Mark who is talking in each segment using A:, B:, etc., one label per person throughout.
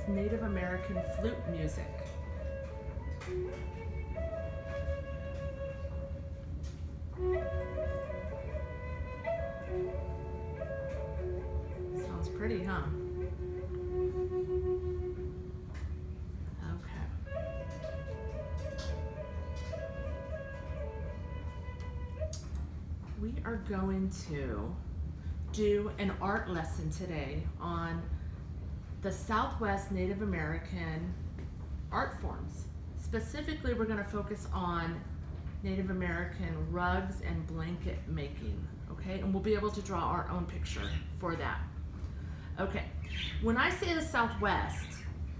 A: Native American flute music. Sounds pretty, huh? Okay. We are going to do an art lesson today on the Southwest Native American art forms. Specifically, we're going to focus on Native American rugs and blanket making, okay? And we'll be able to draw our own picture for that. Okay, when I say the Southwest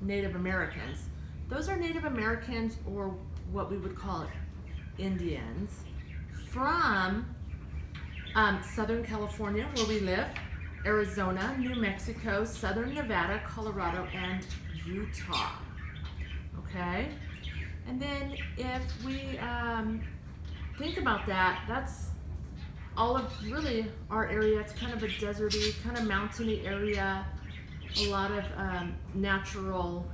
A: Native Americans, those are Native Americans, or what we would call Indians, from Southern California, where we live, Arizona, New Mexico, Southern Nevada, Colorado, and Utah. Okay? And then if we think about that, that's all of really our area. It's kind of a deserty, kind of mountainy area, a lot of natural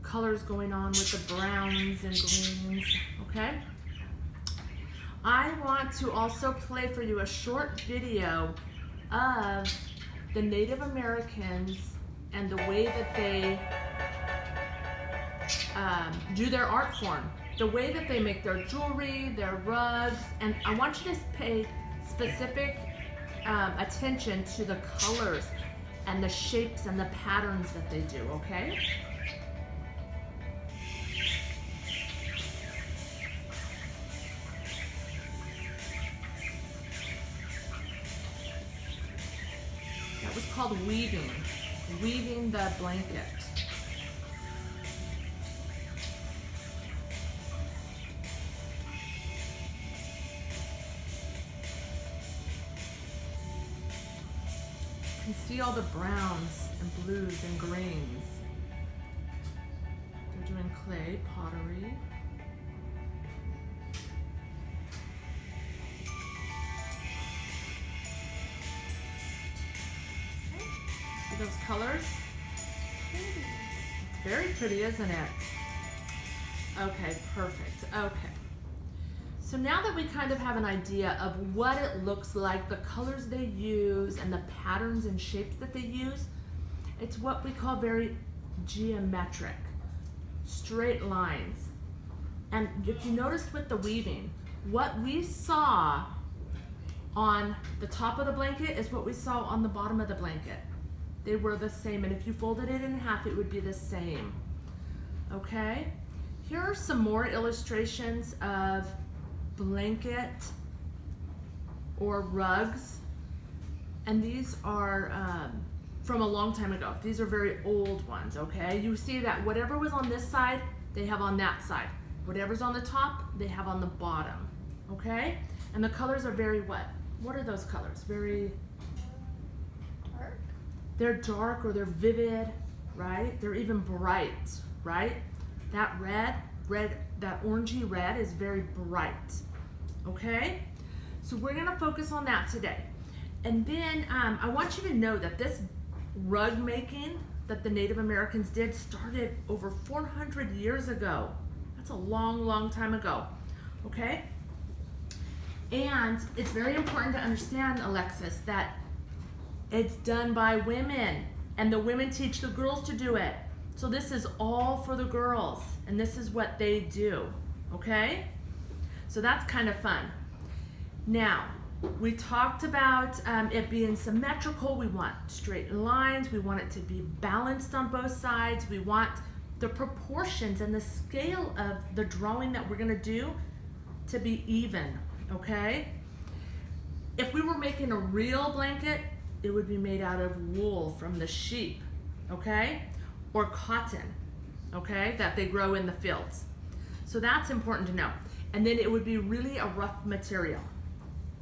A: colors going on with the browns and greens, okay? I want to also play for you a short video of the Native Americans and the way that they do their art form, the way that they make their jewelry, their rugs, and I want you to pay specific attention to the colors and the shapes and the patterns that they do, okay? That was called weaving the blanket. You can see all the browns and blues and greens. They're doing clay pottery. See those colors? It's very pretty, isn't it? Okay, perfect. Okay. So now that we kind of have an idea of what it looks like, the colors they use, and the patterns and shapes that they use, it's what we call very geometric, straight lines. And if you noticed with the weaving, what we saw on the top of the blanket is what we saw on the bottom of the blanket. They were the same, and if you folded it in half, it would be the same. Okay? Here are some more illustrations of blanket or rugs, and these are from a long time ago. These are very old ones, okay? You see that whatever was on this side, they have on that side. Whatever's on the top, they have on the bottom, okay? And the colors are very what? What are those colors? Very dark? They're dark, or they're vivid, right? They're even bright, right? That red, that orangey red is very bright. Okay, so we're gonna focus on that today. And then I want you to know that this rug making that the Native Americans did started over 400 years ago. That's a long, long time ago, okay? And it's very important to understand, Alexis, that it's done by women, and the women teach the girls to do it. So this is all for the girls, and this is what they do, okay? So that's kind of fun. Now, we talked about it being symmetrical. We want straight lines. We want it to be balanced on both sides. We want the proportions and the scale of the drawing that we're gonna do to be even, okay? If we were making a real blanket, it would be made out of wool from the sheep, okay? Or cotton, okay, that they grow in the fields. So that's important to know. And then it would be really a rough material,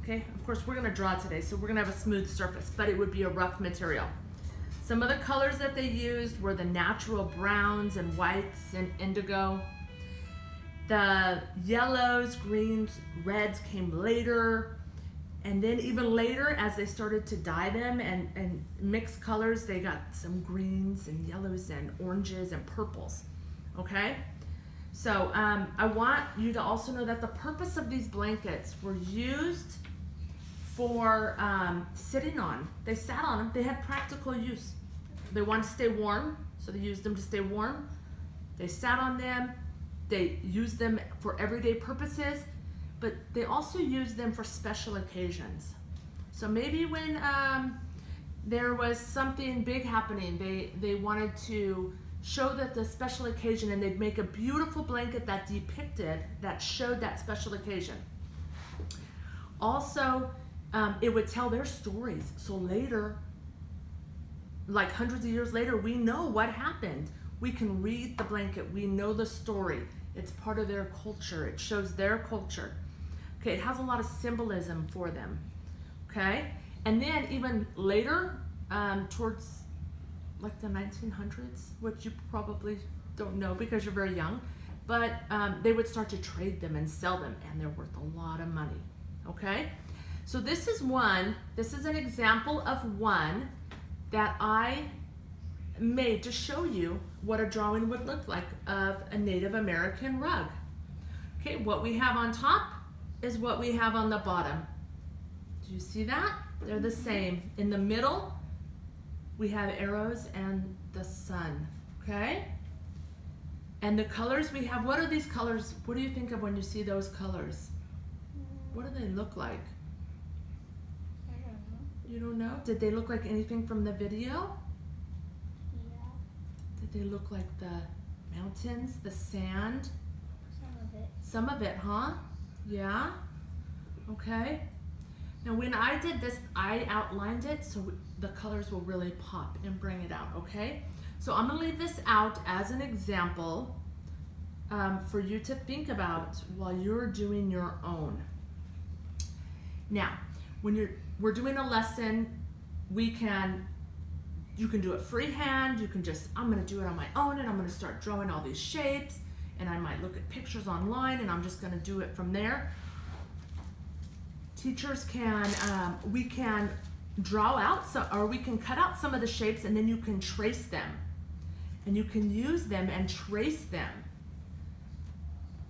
A: okay? Of course, we're gonna draw today, so we're gonna have a smooth surface, but it would be a rough material. Some of the colors that they used were the natural browns and whites and indigo. The yellows, greens, reds came later, And then even later, as they started to dye them and mix colors, they got some greens and yellows and oranges and purples, okay? So I want you to also know that the purpose of these blankets were used for sitting on. They sat on them. They had practical use. They wanted to stay warm, so they used them to stay warm. They sat on them. They used them for everyday purposes, but they also used them for special occasions. So maybe when there was something big happening, they wanted to show that the special occasion, and they'd make a beautiful blanket that depicted, that showed that special occasion. Also, it would tell their stories. So later, like hundreds of years later, we know what happened. We can read the blanket. We know the story. It's part of their culture. It shows their culture. Okay, it has a lot of symbolism for them. Okay, and then even later, towards like the 1900s, which you probably don't know because you're very young, but they would start to trade them and sell them, and they're worth a lot of money. Okay, so this is an example of one that I made to show you what a drawing would look like of a Native American rug. Okay, what we have on top is what we have on the bottom. Do you see that? They're the same. In the middle, we have arrows and the sun, okay? And the colors we have, what are these colors? What do you think of when you see those colors? What do they look like?
B: I don't know.
A: You don't know? Did they look like anything from the video?
B: Yeah.
A: Did they look like the mountains, the sand?
B: Some of it.
A: Some of it, huh? Yeah? Okay. Now when I did this, I outlined it so the colors will really pop and bring it out, okay? So I'm gonna leave this out as an example for you to think about while you're doing your own. Now, when we're doing a lesson, you can do it freehand. You can just, I'm gonna do it on my own, and I'm gonna start drawing all these shapes, and I might look at pictures online, and I'm just gonna do it from there. Teachers can, we can draw out or we can cut out some of the shapes, and then you can trace them. And you can use them and trace them.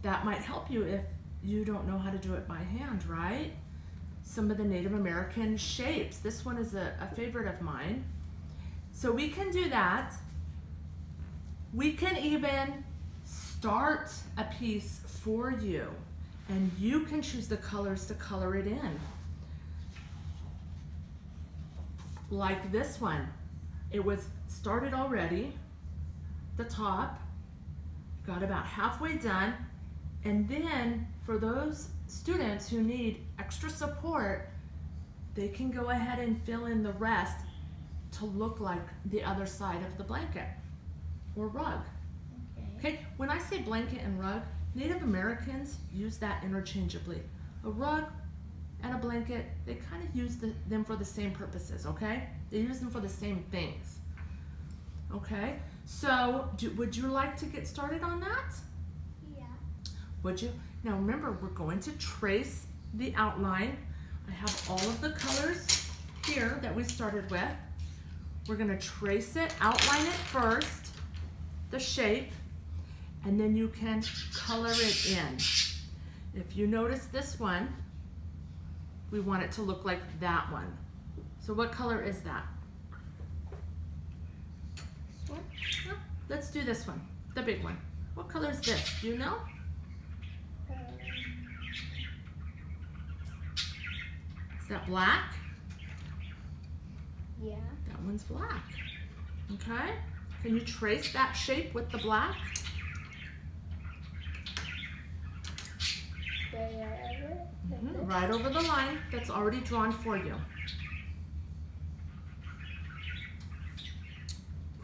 A: That might help you if you don't know how to do it by hand, right? Some of the Native American shapes. This one is a favorite of mine. So we can do that. We can even start a piece for you, and you can choose the colors to color it in. Like this one. It was started already, the top, got about halfway done, and then for those students who need extra support, they can go ahead and fill in the rest to look like the other side of the blanket or rug. Okay, when I say blanket and rug, Native Americans use that interchangeably. A rug and a blanket, they kind of use them for the same purposes, okay? They use them for the same things. Okay, so would you like to get started on that?
B: Yeah.
A: Would you? Now remember, we're going to trace the outline. I have all of the colors here that we started with. We're going to trace it, outline it first, the shape, and then you can color it in. If you notice this one, we want it to look like that one. So what color is that?
B: This one?
A: Let's do this one, the big one. What color is this? Do you know? Is that black?
B: Yeah.
A: That one's black. Okay? Can you trace that shape with the black? Right over the line that's already drawn for you.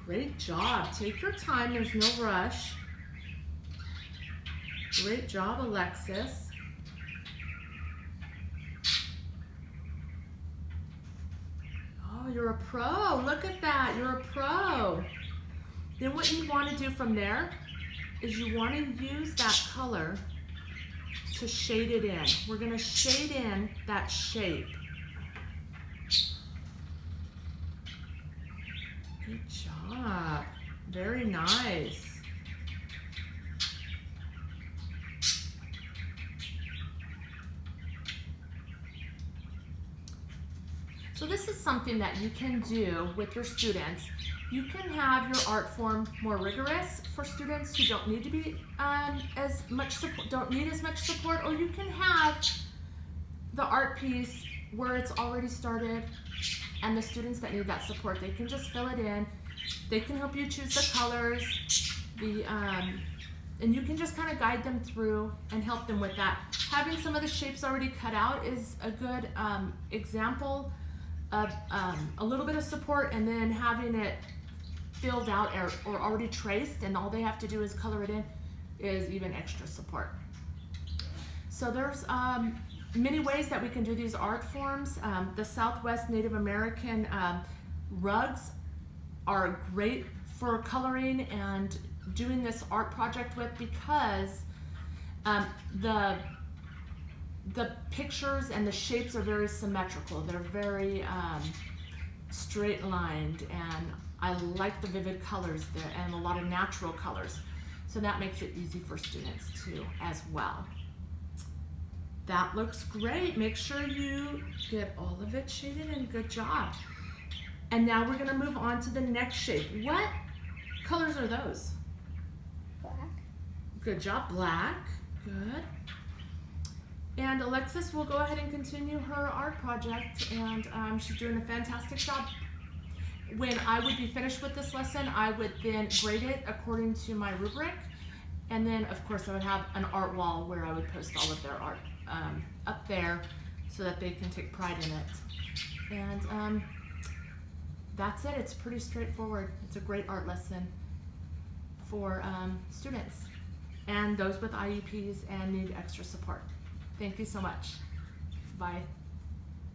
A: Great job. Take your time. There's no rush. Great job, Alexis. Oh, you're a pro. Look at that. You're a pro. Then what you want to do from there is you want to use that color to shade it in. We're going to shade in that shape. Good job. Very nice. So this is something that you can do with your students. You can have your art form more rigorous for students who don't need to be as much support, don't need as much support, or you can have the art piece where it's already started, and the students that need that support, they can just fill it in. They can help you choose the colors, and you can just kind of guide them through and help them with that. Having some of the shapes already cut out is a good example of a little bit of support, and then having it filled out or already traced, and all they have to do is color it in, is even extra support. So there's many ways that we can do these art forms. The Southwest Native American rugs are great for coloring and doing this art project with, because the pictures and the shapes are very symmetrical. They're very straight lined, and I like the vivid colors there and a lot of natural colors. So that makes it easy for students too as well. That looks great. Make sure you get all of it shaded, and good job. And now we're gonna move on to the next shape. What colors are those?
B: Black.
A: Good job, black, good. And Alexis will go ahead and continue her art project, and she's doing a fantastic job. When I would be finished with this lesson, I would then grade it according to my rubric, and then of course I would have an art wall where I would post all of their art up there so that they can take pride in it. And that's it. It's pretty straightforward. It's a great art lesson for students and those with IEPs and need extra support. Thank you so much. Bye.